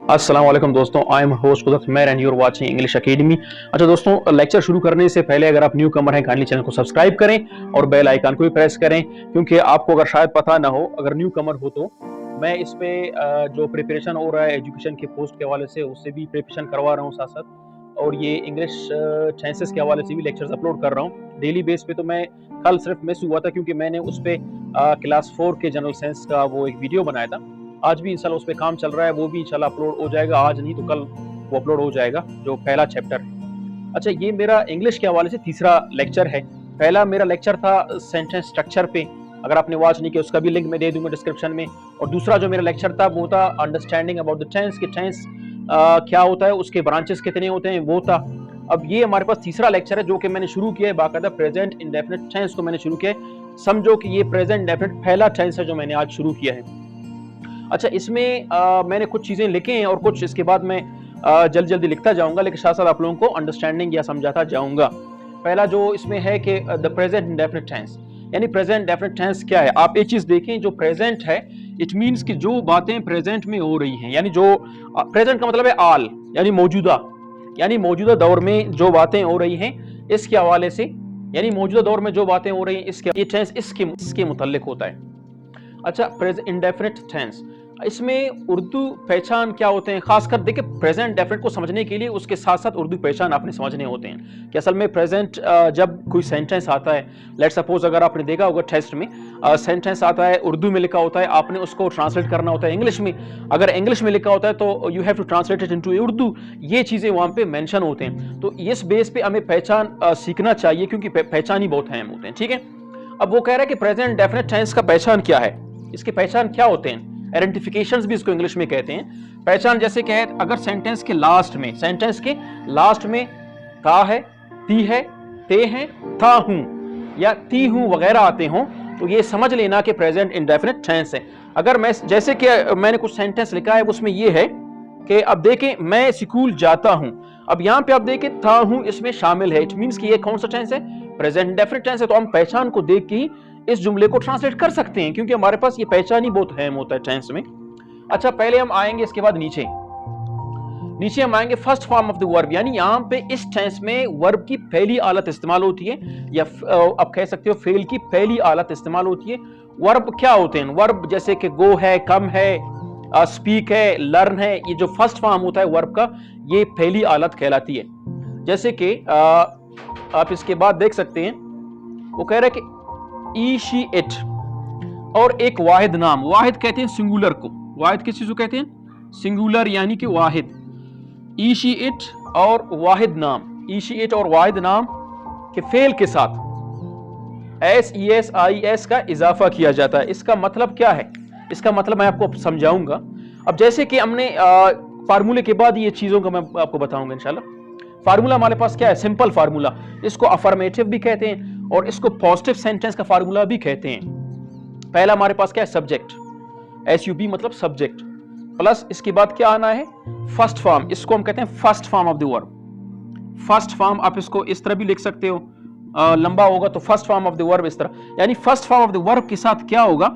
अस्सलाम वालेकुम दोस्तों, आई am host Kudrat Mehar and you are watching English academy. अच्छा दोस्तों, लेक्चर शुरू करने से पहले अगर आप न्यू कमर हैं काइंडली चैनल को सब्सक्राइब करें और बेल आइकन को भी प्रेस करें, क्योंकि आपको अगर शायद पता ना हो, अगर न्यू कमर हो तो मैं इस पे जो प्रिपरेशन हो रहा है एजुकेशन के पोस्ट के हवाले से उससे भी प्रिपरेशन करवा रहा हूँ साथ साथ, और ये इंग्लिश टेंसेस के हवाले से भी लेक्चर्स अपलोड कर रहा हूँ डेली बेस पे। तो मैं कल सिर्फ मिस हुआ था क्योंकि मैंने उस पर क्लास 4 के जनरल साइंस का वो एक वीडियो बनाया था। आज भी इंशाल्लाह उस पर काम चल रहा है, वो भी इंशाल्लाह अपलोड हो जाएगा, आज नहीं तो कल वो अपलोड हो जाएगा, जो पहला चैप्टर है। अच्छा, ये मेरा इंग्लिश के हवाले से तीसरा लेक्चर है। पहला मेरा लेक्चर था सेंटेंस स्ट्रक्चर पे, अगर आपने वॉच नहीं किया उसका भी लिंक मैं दे दूंगा डिस्क्रिप्शन में। और दूसरा जो मेरा लेक्चर था वो था अंडरस्टैंडिंग अबाउट द टेंस, कि टेंस क्या होता है, उसके ब्रांचेस कितने होते हैं, वो था। अब ये हमारे पास तीसरा लेक्चर है जो कि मैंने शुरू किया है बाकायदा प्रेजेंट इंडेफिनिट टेंस को मैंने शुरू किया है। समझो कि ये प्रेजेंट इंडेफिनिट पहला टेंस है जो मैंने आज शुरू किया है। अच्छा, इसमें मैंने कुछ चीज़ें लिखी हैं और कुछ इसके बाद मैं जल्दी जल्दी लिखता जाऊंगा, लेकिन साथ साथ आप लोगों को अंडरस्टैंडिंग या समझाता जाऊंगा। पहला जो इसमें है कि द प्रेजेंट इंडेफिनिट टेंस, यानी प्रेजेंट इंडेफिनिट टेंस क्या है। आप एक चीज़ देखें, जो प्रेजेंट है इट मीन्स कि जो बातें प्रेजेंट में हो रही हैं, यानी जो प्रेजेंट का मतलब है आल, यानी मौजूदा, यानी मौजूदा दौर में जो बातें हो रही हैं इसके हवाले से, यानी मौजूदा दौर में जो बातें हो रही हैं इसके, ये टेंस इसके मुतल्लिक होता है। अच्छा, प्रेजेंट इंडेफिनिट टेंस, इसमें उर्दू पहचान क्या होते हैं, खासकर देखिए प्रेजेंट डेफिनेट को समझने के लिए उसके साथ साथ उर्दू पहचान आपने समझने होते हैं कि असल में प्रेजेंट जब कोई सेंटेंस आता है, लेट सपोज अगर आपने देखा होगा टेस्ट में सेंटेंस आता है उर्दू में लिखा होता है, आपने उसको ट्रांसलेट करना होता है इंग्लिश में। अगर इंग्लिश में लिखा होता है तो you have to translate it into Urdu. ये चीज़ें वहाँ पे मेंशन होते हैं, तो इस बेस पे हमें पहचान सीखना चाहिए, क्योंकि पहचान ही बहुत अहम होते हैं। ठीक है, अब वो कह रहा है कि प्रेजेंट डेफिनेट टेंस का पहचान क्या है, इसके पहचान क्या होते हैं, आइडेंटिफिकेशंस भी इसको इंग्लिश में कहते हैं। पहचान जैसे क्या है, अगर सेंटेंस के लास्ट में था है, ती है, ते हैं, था हूं या ती हूं वगैरह आते हों, तो ये समझ लेना कि प्रेजेंट इंडेफिनिट टेंस है। अगर मैं जैसे कि मैंने कुछ सेंटेंस लिखा है उसमें ये है कि अब देखें मैं स्कूल जाता हूं, अब यहां पे आप देखें था हूं इसमें शामिल है, इट मींस कि ये कौन सा टेंस है, प्रेजेंट इंडेफिनिट टेंस है। तो हम पहचान को देख के ही इस जुमले को ट्रांसलेट कर सकते हैं, क्योंकि हमारे पास ये पहचान ही बहुत अहम होता है टेंस में। अच्छा, पहले हम आएंगे इसके बाद नीचे हम आएंगे first form of the verb, यानी यहाँ पे इस टेंस में वर्ब की पहली हालत इस्तेमाल होती है, या आप कह सकते हो फेल की पहली हालत इस्तेमाल होती है। वर्ब क्या होते हैं, वर्ब जैसे कि गो है, कम है, स्पीक है, लर्न है, ये जो फर्स्ट फॉर्म होता है वर्ब का, ये पहली हालत कहलाती है। जैसे कि आप इसके बाद देख सकते हैं, वो कह रहे हैं कि ई शी इट, और एक वाहिद नाम, वाहिद कहते हैं सिंगुलर को, वाहिद किस चीज को कहते हैं, सिंगुलर यानी कि वाहिद। ई शी इट और वाहिद नाम, ई शी इट और वाहिद नाम के फेल के साथ SES का इजाफा किया जाता है। इसका मतलब क्या है, इसका मतलब मैं आपको समझाऊंगा। अब जैसे कि हमने फार्मूले के बाद ये चीजों का मैं आपको बताऊंगा इंशाल्लाह। फार्मूला हमारे पास क्या है, सिंपल फार्मूला, इसको अफर्मेटिव भी कहते हैं और इसको पॉजिटिव सेंटेंस का फार्मूला भी कहते हैं। पहला हमारे पास क्या है, सब्जेक्ट, SUB मतलब सब्जेक्ट, प्लस इसके बाद क्या आना है, फर्स्ट फॉर्म, इसको हम कहते हैं first form of the verb. First form आप इसको इस तरह भी लिख सकते हो, लंबा होगा तो first form of the verb इस तरह, यानी first form of the verb के साथ क्या होगा,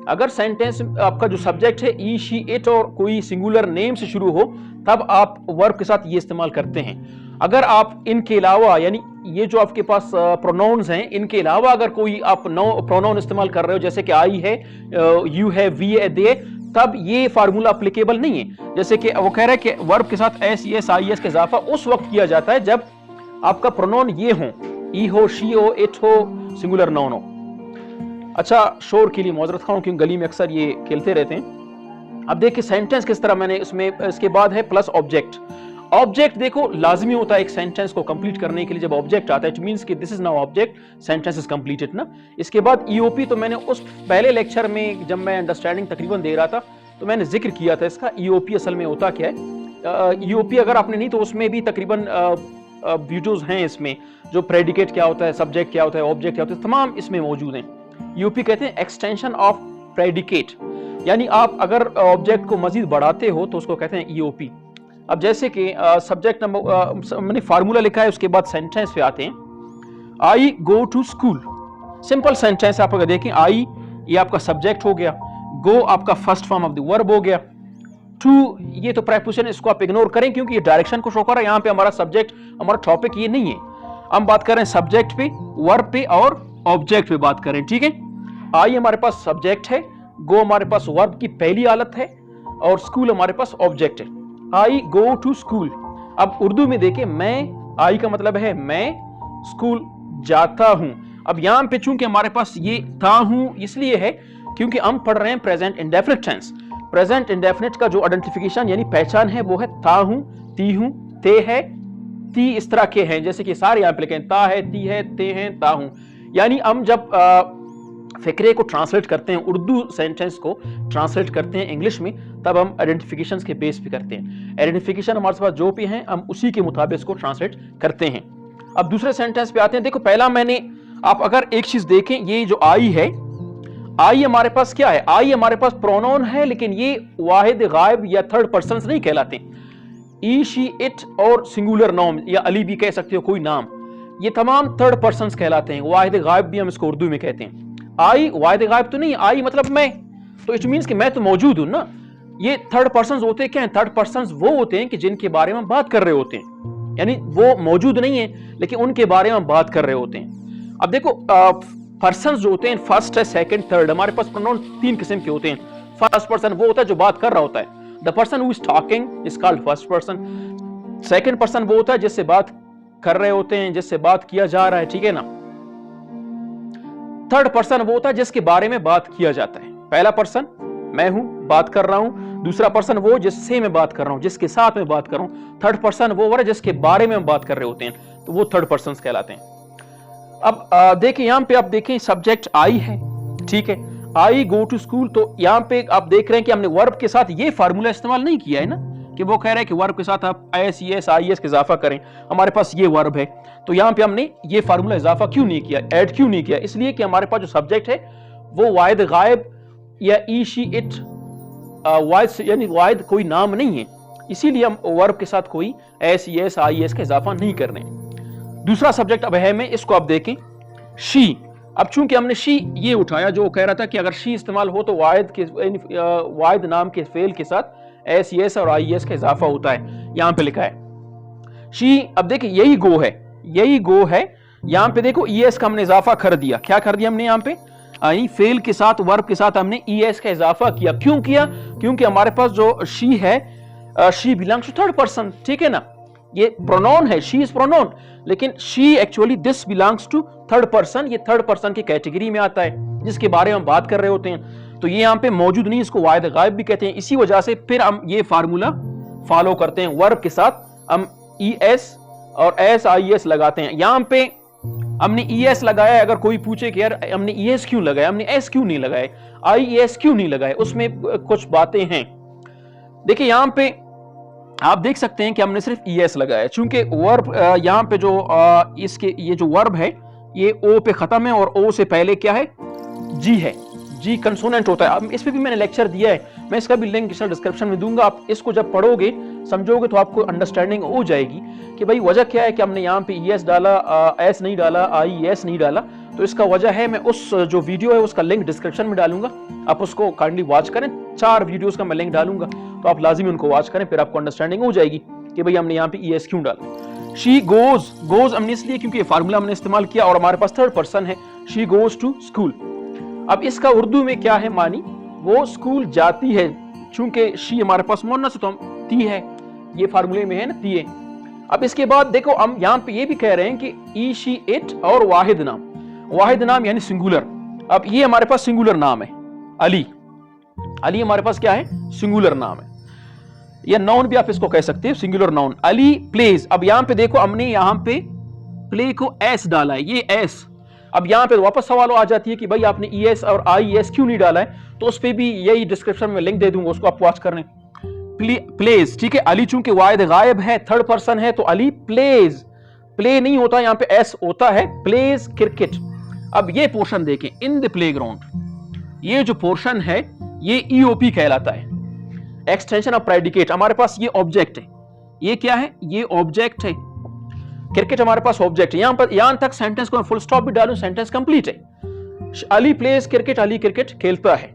अगर सेंटेंस आपका जो सब्जेक्ट है ई शी इट और कोई सिंगुलर नेम से शुरू हो, तब आप वर्ब के साथ ये इस्तेमाल करते हैं। अगर आप इनके अलावा, यानी ये जो आपके पास प्रोनाउंस हैं, इनके अलावा अगर कोई आप प्रोनाउन इस्तेमाल कर रहे हो, जैसे कि आई है, यू है, वी है, दे, तब ये फार्मूला एप्लीकेबल नहीं है। जैसे कि वो कह रहा है कि वर्ब के साथ SES IES का इजाफा उस वक्त किया जाता है जब आपका प्रोनाउन ये हो, ई हो, शी हो, इट हो, सिंगुलर नाउन हो। अच्छा, शोर के लिए माजरत खाऊं क्योंकि गली में अक्सर ये खेलते रहते हैं। अब देखिए सेंटेंस किस तरह, मैंने इसमें इसके बाद है प्लस ऑब्जेक्ट। ऑब्जेक्ट देखो लाजमी होता है एक सेंटेंस को कंप्लीट करने के लिए, जब ऑब्जेक्ट आता है इट मींस कि this is now object, sentence is completed ना। इसके बाद EOP, तो मैंने उस पहले लेक्चर में जब मैं अंडरस्टैंडिंग तकरीबन दे रहा था तो मैंने जिक्र किया था इसका। EOP असल में होता क्या है, EOP अगर आपने नहीं तो उसमें भी तकरीबन वीडियोज हैं इसमें, जो प्रेडिकेट क्या होता है, सब्जेक्ट क्या होता है, ऑब्जेक्ट क्या होता है, तमाम इसमें मौजूद हैं। EOP कहते हैं एक्सटेंशन ऑफ प्रेडिकेट, यानी आप अगर ऑब्जेक्ट को मजीद बढ़ाते हो तो उसको कहते हैं EOP। अब जैसे कि सब्जेक्ट नंबर मैंने फार्मूला लिखा है, उसके बाद सेंटेंस पे आते हैं। I go to school, simple sentence आप अगर देखें, आई ये आपका सब्जेक्ट हो गया, गो आपका first form of the verb हो गया, टू, ये तो प्रेपोजिशन, इसको आप इग्नोर करें क्योंकि ये डायरेक्शन को शो कर रहा है। यहाँ पे हमारा सब्जेक्ट, हमारा टॉपिक ये नहीं है। हम बात कर रहे हैं सब्जेक्ट पे, वर्ब पे और ऑब्जेक्ट पे बात करें, ठीक है। आई हमारे पास सब्जेक्ट है, गो हमारे पास वर्ब की पहली हालत है और स्कूल हमारे पास ऑब्जेक्ट है। आई गो टू स्कूल। अब उर्दू में देखिए, मैं, आई का मतलब है मैं, स्कूल जाता हूं। अब यहां पे चूंकि हमारे पास ये था हूं इसलिए है क्योंकि हम पढ़ रहे हैं present indefinite tense. Present indefinite का जो आइडेंटिफिकेशन यानी पहचान है वो है था हूं, ती हूं, ते है, ती इस तरह के हैं, जैसे कि सारे यहां पे लिखे ता है, ती है, ते हैं, ता हूं। यानी हम जब फिक्रे को ट्रांसलेट करते हैं, उर्दू सेंटेंस को ट्रांसलेट करते हैं इंग्लिश में, तब हम आइडेंटिफिकेशंस के बेस पे करते हैं। आइडेंटिफिकेशन हमारे पास जो भी हैं हम उसी के मुताबिक इसको ट्रांसलेट करते हैं। अब दूसरे सेंटेंस पे आते हैं। देखो पहला मैंने, आप अगर एक चीज देखें, ये जो आई है, आई हमारे पास क्या है, आई हमारे पास प्रोनाउन है, लेकिन ये वाहिद गायब या थर्ड पर्सन नहीं कहलाते। ई, शी, इट और सिंगुलर नाउन या अली भी कह सकते हो, कोई नाम, ये तमाम थर्ड पर्सन कहलाते हैं। वाहिद गायब भी हम इसको उर्दू में कहते हैं। आई वाहिद गायब तो नहीं, आई मतलब मैं, तो इट मीन्स कि मैं तो मौजूद हूं ना। ये थर्ड पर्सन होते हैं क्या है, थर्ड पर्सन वो होते हैं कि जिनके बारे में हम बात कर रहे होते हैं, यानी वो मौजूद नहीं है लेकिन उनके बारे में हम बात कर रहे होते हैं। अब देखो पर्सन जो होते हैं, फर्स्ट है, सेकंड, थर्ड, हमारे पास प्रोनाउन तीन किस्म के होते हैं। फर्स्ट पर्सन वो होता है जो बात कर रहा होता है, the person who is talking is called first person. Second person वो होता है जिससे बात कर रहे होते हैं, जिससे बात किया जा रहा है, ठीक है ना। थर्ड पर्सन वो होता है जिसके बारे में बात किया जाता है। पहला पर्सन मैं हूं, बात कर रहा हूं। दूसरा पर्सन वो जिससे मैं बात कर रहा हूं, जिसके साथ मैं बात कर रहा हूं। थर्ड पर्सन वो है जिसके बारे में हम बात कर रहे होते हैं, तो वो थर्ड पर्सन कहलाते हैं। अब देखिए यहां पे आप देखें सब्जेक्ट आई है, ठीक है, आई गो टू स्कूल। तो यहां पे आप देख रहे हैं कि हमने वर्ब के साथ ये फार्मूला इस्तेमाल नहीं किया है ना, कि वो कह रहा है कि वर्ब के साथ आप एस, एस, आई एस का इजाफा करें। हमारे पास ये वर्ब है, तो यहां पे हमने ये फार्मूला इजाफा क्यों नहीं किया, ऐड क्यों नहीं किया, इसलिए कि हमारे पास जो सब्जेक्ट है वो वाहिद गायब या ई, शी, इट, वाहिद यानी वाहिद कोई नाम नहीं है, इसीलिए हम वर्ब के साथ कोई एस, एस, आई एस का इजाफा नहीं कर रहे हैं। दूसरा सब्जेक्ट अब है में, इसको आप देखें शी। अब चूंकि हमने शी ये उठाया, जो कह रहा था कि अगर शी इस्तेमाल हो तो वाहिद नाम के फेल के साथ एस, एस और आई एस का इजाफा होता है, यहां पे लिखा है शी। अब देखिए यही गो है, यही गो है, यहां पे देखो ई एस का हमने इजाफा कर दिया। क्या कर दिया हमने यहां पे, आई फेल के साथ, वर्ब के साथ हमने ई एस का इजाफा किया। क्यों किया, क्योंकि हमारे पास जो शी है, she belongs to third person, ठीक है ना। ये प्रोनाउन है, शी इज प्रोनाउन, लेकिन she actually this belongs to third person, ये थर्ड पर्सन की कैटेगरी में आता है जिसके बारे में हम बात कर रहे होते हैं। तो ये यहाँ पे मौजूद नहीं, इसको वाहिद गायब भी कहते हैं। इसी वजह से फिर हम ये फार्मूला फॉलो करते हैं, वर्ब के साथ हम ई एस और एस, आई एस लगाते हैं। यहां पे हमने ई एस लगाया, अगर कोई पूछे कि यार हमने ई एस क्यों लगाया, हमने एस क्यों नहीं लगाए, आई एस क्यों नहीं लगाए, उसमें कुछ बातें हैं। देखिए यहां पे आप देख सकते हैं कि हमने सिर्फ ई एस लगाया, चूंकि वर्ब यहां पे जो इसके ये जो वर्ब है ये ओ पे खत्म है और ओ से पहले क्या है, जी है, जी कंसोनेंट होता है। अब इस पे भी मैंने लेक्चर दिया है, मैं इसका भी लिंक डिस्क्रिप्शन में दूंगा। आप इसको जब पढ़ोगे, समझोगे, तो आपको अंडरस्टैंडिंग हो जाएगी कि भाई वजह क्या है कि हमने यहाँ पे ई एस डाला, एस नहीं डाला, आई एस नहीं डाला। तो इसका वजह है, मैं उस जो वीडियो है उसका लिंक डिस्क्रिप्शन में डालूंगा, आप उसको काइंडली वॉच करें। 4 वीडियोस का मैं लिंक डालूंगा, तो आप लाजिमी उनको वॉच करें, फिर आपको अंडरस्टैंडिंग हो जाएगी कि भाई हमने यहाँ पे ई एस क्यों डाला। शी गोज, गोज हमने इसलिए क्योंकि ये फार्मूला हमने इस्तेमाल किया और हमारे पास थर्ड पर्सन है, शी गोज टू स्कूल। अब इसका उर्दू में क्या है मानी, वो स्कूल जाती है, चूंकि शी हमारे पास मुन्नस है तो हम ती है, ये फार्मूले में है ना, ती है। अब इसके बाद देखो हम यहाँ पे ये भी कह रहे हैं कि ई, शी, इट और वाहिद नाम, वाहिद नाम यानी सिंगुलर। अब ये हमारे पास सिंगुलर नाम है, अली, अली हमारे पास क्या है, सिंगुलर नाम है, या नाउन भी आप इसको कह सकते हैं, सिंगुलर नाउन। अली प्लेज। अब यहां पे देखो हमने यहां पे प्ले को एस डाला है, ये एस। अब यहां पे वापस सवाल आ जाती है कि भाई आपने ई एस और आई एस क्यों नहीं डाला है, तो उस पे भी यही डिस्क्रिप्शन में लिंक दे दूंगा, उसको आप वॉच करने। प्लेज, ठीक है, अली चूंकि वाहिद गायब है, थर्ड पर्सन है, तो अली प्लेज, प्ले नहीं होता, यहां पे एस होता है, प्लेज क्रिकेट। अब ये पोर्शन देखें, इन द प्लेग्राउंड, ये जो पोर्शन है ये ईओपी कहलाता है, एक्सटेंशन ऑफ प्रेडिकेट। हमारे पास ये ऑब्जेक्ट है, ये क्या है, ये ऑब्जेक्ट है, क्रिकेट हमारे पास ऑब्जेक्ट है। यहां पर यहां तक सेंटेंस को मैं फुल स्टॉप भी डालूं, सेंटेंस कंप्लीट है। Ali pledge cricket, Ali cricket खेलता है।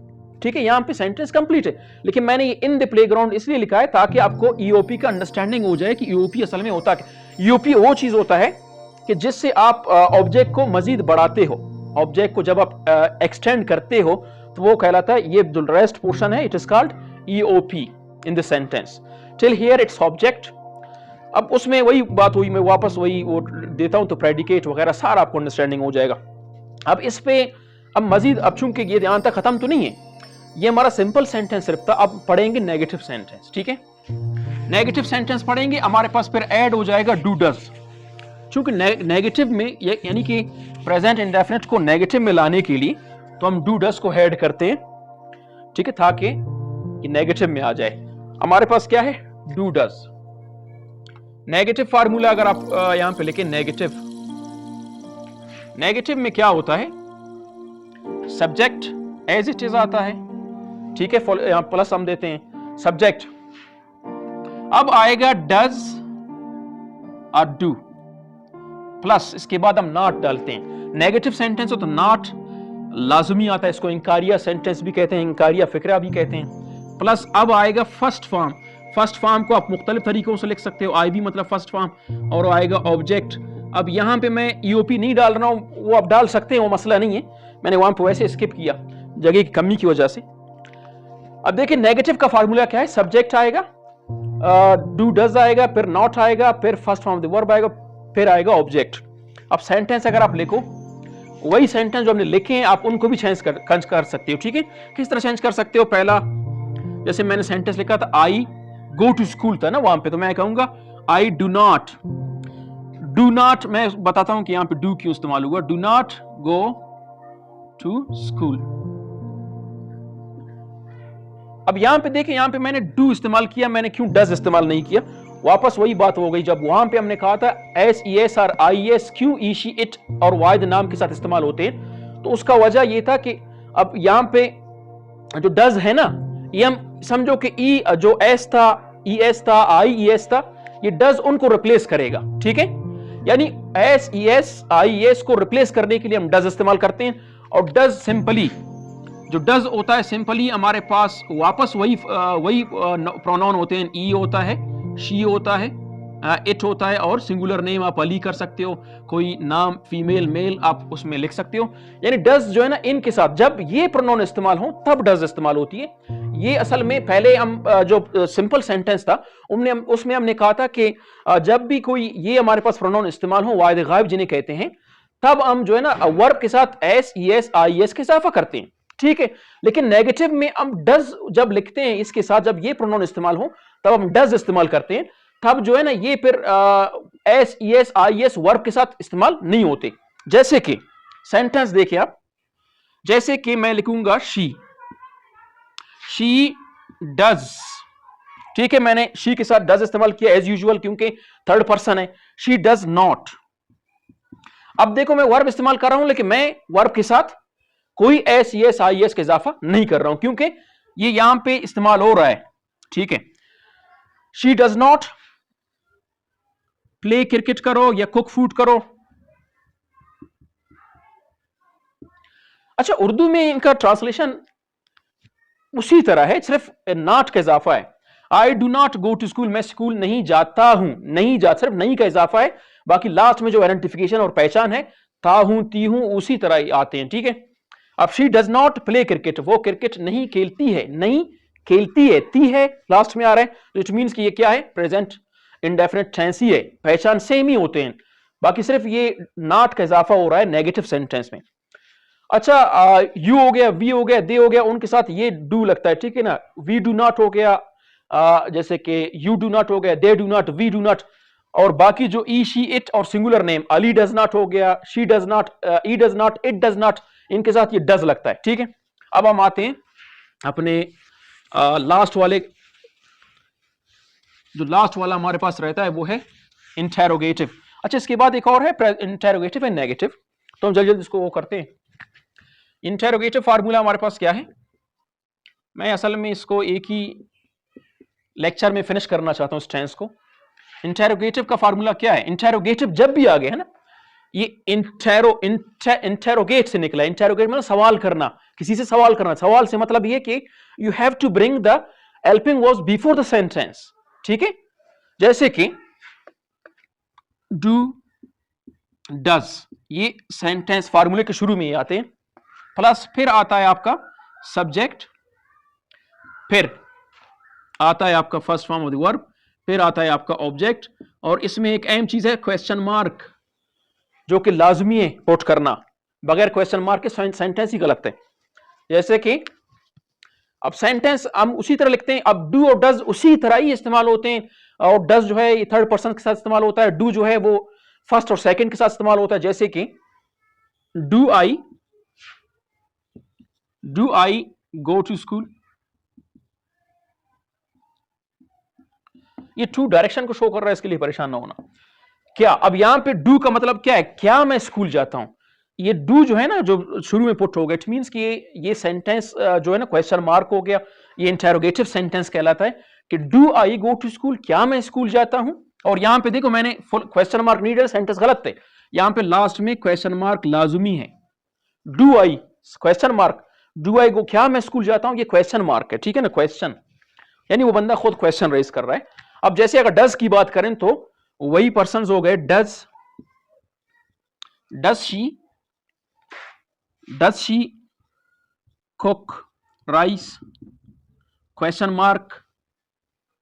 ठीक है, यहां पे सेंटेंस कंप्लीट है, लेकिन मैंने ये इन द प्लेग्राउंड इसलिए लिखा है ताकि आपको ईओपी का अंडरस्टैंडिंग हो जाए कि ईओपी असल में होता क्या। ईओपी वो चीज होता है कि जिससे आप ऑब्जेक्ट को मजीद बढ़ाते हो। ऑब्जेक्ट को जब आप एक्सटेंड करते हो तो वो कहलाता है, ये जो रेस्ट पोर्शन है, it is called EOP in the sentence. Till here its object. अब उसमें वही बात हुई, मैं वापस वही वो देता हूं तो प्रेडिकेट वगैरह सारा आपको अंडरस्टैंडिंग हो जाएगा। अब इस पे अब मजीद, अब चूंकि ये ध्यान तक खत्म तो नहीं है, ये हमारा सिंपल सेंटेंस सिर्फ था। अब पढ़ेंगे नेगेटिव सेंटेंस, ठीक है। नेगेटिव सेंटेंस पढ़ेंगे, हमारे पास फिर ऐड हो जाएगा डू डज। चूंकि नेगेटिव में ये यानी कि प्रेजेंट इंडेफिनिट को नेगेटिव में लाने के लिए तो हम डू डज को ऐड करते हैं, ठीक है, ताकि ये नेगेटिव में आ जाए। हमारे पास क्या है, डू डज। नेगेटिव फार्मूला अगर आप यहां पे लिखें, नेगेटिव, नेगेटिव में क्या होता है, सब्जेक्ट एज इट इज आता है, ठीक है, यहां प्लस हम देते हैं सब्जेक्ट। अब आएगा डज और डू प्लस, इसके बाद हम नॉट डालते हैं। नेगेटिव सेंटेंस हो तो नॉट लाजमी आता है, इसको इंकारिया सेंटेंस भी कहते हैं, इंकारिया फिक्रा भी कहते हैं। प्लस अब आएगा फर्स्ट फॉर्म। फर्स्ट फॉर्म को आप मुख्तलिफ तरीकों से लिख सकते हो, आई भी मतलब फर्स्ट फॉर्म, और आएगा ऑब्जेक्ट। अब यहां पे मैं ईओपी नहीं डाल रहा हूं, वो आप डाल सकते हैं, वो मसला नहीं है, मैंने वहां पे वैसे स्किप किया जगह की कमी की वजह से। अब देखिए नेगेटिव का फार्मूला क्या है, सब्जेक्ट आएगा, डू डज आएगा, फिर नॉट आएगा, फिर first form of the verb आएगा, फिर आएगा ऑब्जेक्ट। अब सेंटेंस अगर आप लिखो, वही सेंटेंस जो हमने लिखे हैं आप उनको भी चेंज कर सकते हो, ठीक है। किस तरह चेंज कर सकते हो, पहला जैसे मैंने सेंटेंस लिखा था आई गो टू स्कूल था ना वहां पे, तो मैं कहूंगा आई डू नॉट। डू नॉट मैं बताता हूं कि यहां पे डू क्यों इस्तेमाल हुआ, do not go to school. अब यहां पे देखें, यहां पे मैंने डू इस्तेमाल किया, मैंने क्यों डज इस्तेमाल नहीं किया। वापस वही बात हो गई, जब वहां पे हमने कहा था एस ई एस और आई एस क्यों ई शी इट और वाहिद नाम के साथ इस्तेमाल होते हैं, तो उसका वजह यह था कि अब यहां पे जो डज है ना, ये हम समझो कि ई जो एस था, ई एस था, आई ई एस था, ये डज उनको रिप्लेस करेगा, ठीक है। यानी S E S I S को रिप्लेस करने के लिए हम डज इस्तेमाल करते हैं। और डज सिंपली, जो डज होता है सिंपली हमारे पास वापस वही प्रोनाउन होते हैं, ई होता है, शी होता है, इट होता है, और सिंगुलर नेम आप अली कर सकते हो, कोई नाम फीमेल मेल आप उसमें लिख सकते हो। यानी डज जो है ना, इनके साथ जब ये प्रोनाउन इस्तेमाल हो तब डज इस्तेमाल होती है। ये असल में पहले हम जो सिंपल सेंटेंस था उसमें हमने कहा था कि जब भी कोई ये हमारे पास प्रोनाउन इस्तेमाल हो, वाहिद गायब जिन्हें कहते हैं, तब हम जो है ना वर्ब के साथ S E S I S के इजाफा करते हैं, ठीक है। लेकिन नेगेटिव में हम डज जब लिखते हैं इसके साथ, जब ये प्रोनाउन इस्तेमाल हो तब हम डज इस्तेमाल करते हैं, तब जो है ना ये फिर S E S I S verb के साथ इस्तेमाल नहीं होते। जैसे कि सेंटेंस देखिए आप, जैसे कि मैं लिखूंगा शी डज, ठीक है, मैंने शी के साथ डज इस्तेमाल किया एज यूजुअल क्योंकि थर्ड पर्सन है। She does not. अब देखो मैं वर्ब इस्तेमाल कर रहा हूं, लेकिन मैं वर्ब के साथ कोई S E S I S का इजाफा नहीं कर रहा हूं क्योंकि ये यहां पे इस्तेमाल हो रहा है, ठीक है। She does not play cricket करो या कुक फूड करो। अच्छा, उर्दू में इनका ट्रांसलेशन उसी तरह है, सिर्फ नॉट का इजाफा है। I do not go to school, मैं स्कूल नहीं जाता हूं, नहीं जा, सिर्फ नहीं का इजाफा है, बाकी लास्ट में जो आइडेंटिफिकेशन और पहचान है ता हूं ती हूं उसी तरह आते हैं, ठीक है। अब she does not play cricket, वो क्रिकेट नहीं खेलती है, नहीं खेलती है, ती है लास्ट में आ रहा है, इट मींस कि ये क्या है, प्रेजेंट इंडेफिनिट टेंस ही है, पहचान सेम ही होते हैं, बाकी सिर्फ ये नॉट का इजाफा हो रहा है नेगेटिव सेंटेंस में। अच्छा, यू हो गया, वी हो गया, दे हो गया, उनके साथ ये डू लगता है, ठीक है ना। वी डू नॉट हो गया, जैसे कि यू डू नॉट हो गया, they do not, we do not, और बाकी जो ई शी इट और singular name, Ali does not हो गया, she does not, he does not, it does not, इनके साथ ये डज लगता है, ठीक है। अब हम आते हैं अपने लास्ट वाले, जो लास्ट वाला हमारे पास रहता है वो है इंटेरोगेटिव। अच्छा, इसके बाद एक और है इंटेरोगेटिव एंड नेगेटिव, तो हम जल्दी जल्दी इसको वो करते हैं। इंटेरोगेटिव फार्मूला हमारे पास क्या है, मैं असल में इसको एक ही लेक्चर में फिनिश करना चाहता हूं इस टेंस को। इंटेरोगेटिव का फार्मूला क्या है, इंटेरोगेटिव जब भी आ गया है ना, ये इंटेरोगेट से निकला। इंटेरोगेट मतलब सवाल करना, किसी से सवाल करना। सवाल से मतलब ये कि you have to bring the helping verbs before the sentence. ठीक है, जैसे कि डू, डज, ये सेंटेंस फार्मूले के शुरू में ही आते हैं, प्लस फिर आता है आपका सब्जेक्ट, फिर आता है आपका first form of the verb, फिर आता है आपका ऑब्जेक्ट, और इसमें एक अहम चीज है क्वेश्चन मार्क, जो कि लाजमी है पुट करना। बगैर क्वेश्चन मार्क के सेंटेंस ही गलत है। जैसे कि अब सेंटेंस हम उसी तरह लिखते हैं, अब डू और डज उसी तरह ही इस्तेमाल होते हैं, और डज जो है थर्ड पर्सन के साथ इस्तेमाल होता है, डू जो है वो फर्स्ट और सेकंड के साथ इस्तेमाल होता है। जैसे कि do I go to school, ये टू डायरेक्शन को शो कर रहा है, इसके लिए परेशान ना होना। क्या, अब यहां पे डू का मतलब क्या है, क्या मैं स्कूल जाता हूं। ये डू जो है ना, जो शुरू में पुट हो गया, इट मींस कि ये सेंटेंस जो है ना क्वेश्चन मार्क हो गया, ये इंटेरोगेटिव सेंटेंस कहलाता है कि do I go to school, क्या मैं स्कूल जाता हूं। और यहां पे देखो मैंने फुल क्वेश्चन मार्क नहीं डाला, सेंटेंस गलत थे। यहां पे लास्ट में क्वेश्चन मार्क लाजुमी है। Do I question mark, do I go, क्या मैं स्कूल जाता हूं, ये क्वेश्चन मार्क है। ठीक है ना, क्वेश्चन, यानी वो बंदा खुद क्वेश्चन रेज कर रहा है। अब जैसे अगर डज की बात करें तो वही पर्सन हो गए, does she cook rice, question mark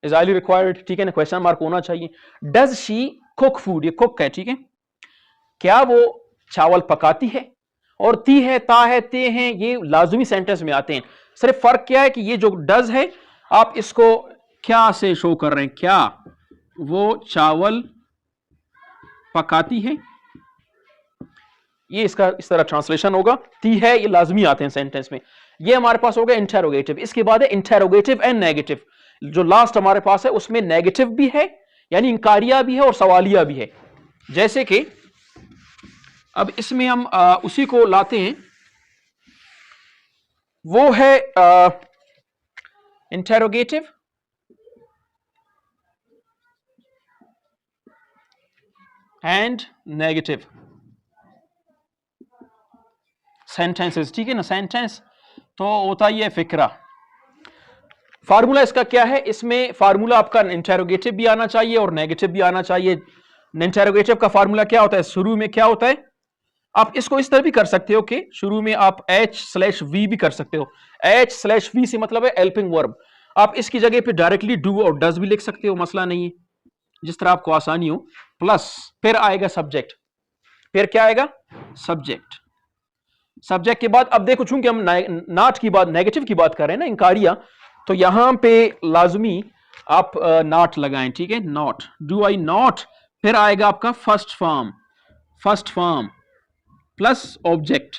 is highly required. ठीक है ना, क्वेश्चन मार्क होना चाहिए। डज शी कुक फूड, ये कुक है। ठीक है, क्या वो चावल पकाती है। और ती है, ता है, ते हैं, ये लाजुमी सेंटेंस में आते हैं। सिर्फ फर्क क्या है कि ये जो डज है आप इसको क्या से शो कर रहे हैं, क्या वो चावल पकाती है, ये इसका इस तरह ट्रांसलेशन होगा। ती है, ये लाजमी आते हैं सेंटेंस में। ये हमारे पास हो गया इंटेरोगेटिव। इसके बाद है इंटेरोगेटिव एंड नेगेटिव। जो लास्ट हमारे पास है उसमें नेगेटिव भी है, यानी इंकारिया भी है और सवालिया भी है। जैसे कि अब इसमें हम उसी को लाते हैं, वो है इंटेरोगेटिव एंड नेगेटिव सेंटेंसेस। ठीक है ना, सेंटेंस तो होता ही है फिक्रा। फार्मूला इसका क्या है, इसमें फार्मूला आपका इंटेरोगेटिव भी आना चाहिए और नेगेटिव भी आना चाहिए। इंटेरोगेटिव का फार्मूला क्या होता है, शुरू में क्या होता है, आप इसको इस तरह भी कर सकते हो कि शुरू में आप H/V भी कर सकते हो। H/V से मतलब है हेल्पिंग वर्ब। आप इसकी जगह पे डायरेक्टली डू और डज भी लिख सकते हो, मसला नहीं है, जिस तरह आपको आसानी हो। प्लस फिर आएगा सब्जेक्ट, फिर क्या आएगा, सब्जेक्ट। सब्जेक्ट के बाद अब देखो, चूंकि हम नॉट की बात, नेगेटिव की बात कर रहे हैं ना, इंकारिया, तो यहां पे लाजमी आप नॉट लगाएं। ठीक है, नॉट, डू आई नॉट, फिर आएगा आपका फर्स्ट फॉर्म प्लस ऑब्जेक्ट।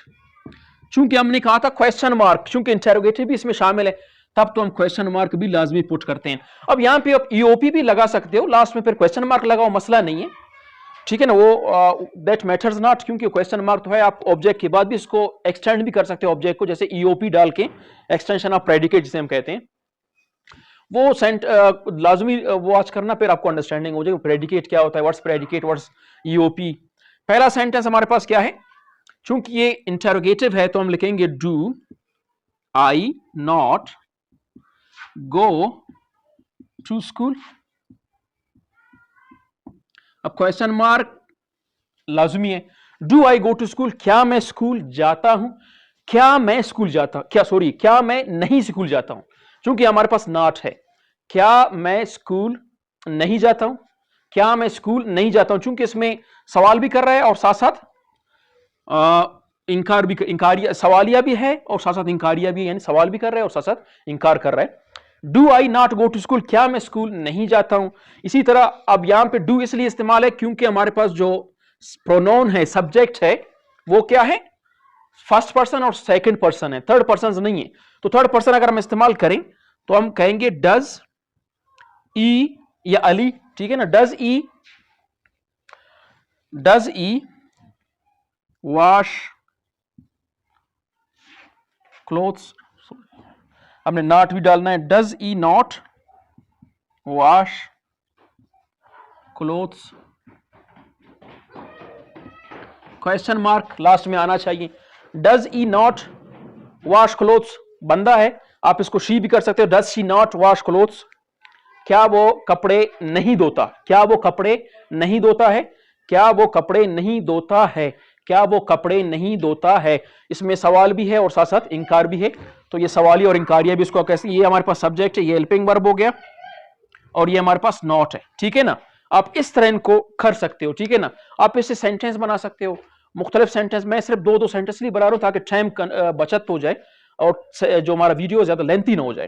चूंकि हमने कहा था क्वेश्चन मार्क, चूंकि इंटेरोगेटिव भी इसमें शामिल है, तब तो हम क्वेश्चन मार्क भी लाजमी पुट करते हैं। अब यहां पे आप ईओपी भी लगा सकते हो लास्ट में, फिर क्वेश्चन मार्क लगाओ, मसला नहीं है। ठीक है ना, वो दैट मैटर्स नॉट, क्योंकि क्वेश्चन मार्क तो है। आप ऑब्जेक्ट के बाद भी इसको एक्सटेंड भी कर सकते हो ऑब्जेक्ट को, जैसे ईओपी डाल के, एक्सटेंशन ऑफ प्रेडिकेट जिसे हम कहते हैं, वो लाजमी वो आज करना, फिर आपको अंडरस्टैंडिंग हो जाएगी प्रेडिकेट क्या होता है, व्हाट्स प्रेडिकेट, व्हाट्स ईओपी। पहला सेंटेंस हमारे पास क्या है, चूंकि ये इंटेरोगेटिव है तो हम लिखेंगे do I not go to school. अब क्वेश्चन मार्क लाजमी है, do I go to school, क्या मैं स्कूल जाता हूं, क्या मैं स्कूल जाता, क्या मैं नहीं स्कूल जाता हूं, चूंकि हमारे पास नॉट है। क्या मैं स्कूल नहीं जाता हूं, क्या मैं स्कूल नहीं जाता हूं, चूंकि इसमें सवाल भी कर रहा है और साथ साथ इंकार भी, इंकारिया सवालिया भी है और साथ साथ इंकारिया भी है, यानी सवाल भी कर रहा है और साथ साथ इंकार कर रहा है। Do I not go to school, क्या मैं स्कूल नहीं जाता हूं। इसी तरह अब यहां पे डू इसलिए इस्तेमाल है क्योंकि हमारे पास जो प्रोनाउन है, सब्जेक्ट है, वो क्या है, फर्स्ट पर्सन और सेकंड पर्सन है, थर्ड पर्सन नहीं है। तो थर्ड पर्सन अगर हम इस्तेमाल करें तो हम कहेंगे डज ई या अली। ठीक है ना, डज ई वॉश क्लोथ्स, हमने नॉट भी डालना है, does E not wash clothes. Question mark last में आना चाहिए। Does E not wash clothes, बंदा है, आप इसको शी भी कर सकते हो। Does she not wash clothes, क्या वो कपड़े नहीं धोता, क्या वो कपड़े नहीं धोता है, क्या वो कपड़े नहीं धोता है, क्या वो कपड़े नहीं धोता है। इसमें सवाल भी है और साथ साथ इंकार भी है, तो ये सवाली और इंकारिया भी इसको कैसे, ये हमारे पास सब्जेक्ट है, ये हेल्पिंग वर्ब हो गया और ये हमारे पास नॉट है, ठीक है ना। आप इस तरह इनको कर सकते हो, ठीक है ना। आप इससे सेंटेंस बना सकते हो, मुख्तलिफ सेंटेंस। मैं सिर्फ दो सेंटेंस नहीं बना रहा हूं ताकि टाइम बचत हो जाए और जो हमारा वीडियो ज्यादा लेंथी ना हो जाए।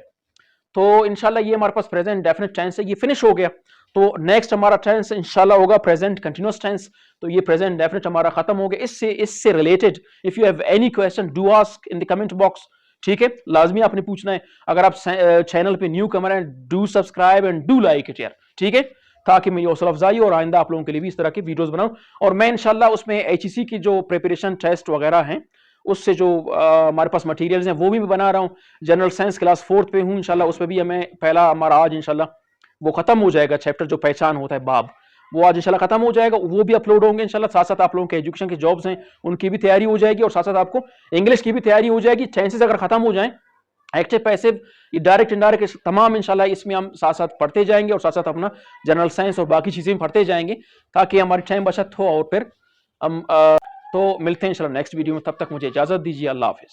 तो इंशाल्लाह ये हमारे पास प्रेजेंट डेफिनेट टेंस है, ये फिनिश हो गया। तो नेक्स्ट हमारा टेंस इंशाल्लाह होगा प्रेजेंट कंटिन्यूअस टेंस। तो ये प्रेजेंट डेफिनेट हमारा खत्म हो गया। इससे related if you have any question do ask in the comment box, ठीक है, लाजमी आपने पूछना है। अगर आप चैनल पे न्यू कमर हैं, do subscribe and do like it यार, ठीक है, ताकि मैं हौसला अफजाई और आइंदा आप लोगों के लिए भी इस तरह की वीडियोस बनाऊं। और मैं इंशाल्लाह उसमें एचईसी की जो प्रिपरेशन टेस्ट वगैरह हैं, उससे जो हमारे पास मटेरियल्स हैं वो भी मैं बना रहा हूं। जनरल साइंस क्लास 4th पे हूं इंशाल्लाह, उस पर भी हमें पहला हमारा आज इंशाल्लाह वो खत्म हो जाएगा चैप्टर, जो पहचान होता है बाब, वो आज इंशाल्लाह खत्म हो जाएगा, वो भी अपलोड होंगे इंशाल्लाह। साथ साथ आप लोगों के एजुकेशन के जॉब्स हैं उनकी भी तैयारी हो जाएगी और साथ साथ आपको इंग्लिश की भी तैयारी हो जाएगी। चांसेस अगर खत्म हो जाए एक्टिव पैसिव ये डायरेक्ट इनडायरेक्ट तमाम इंशाल्लाह इसमें हम साथ साथ पढ़ते जाएंगे और साथ साथ अपना जनरल साइंस और बाकी चीजें पढ़ते जाएंगे ताकि हमारी टाइम बचत हो। और फिर हम तो मिलते हैं इंशाल्लाह नेक्स्ट वीडियो में, तब तक मुझे इजाजत दीजिए, अल्लाह हाफिज।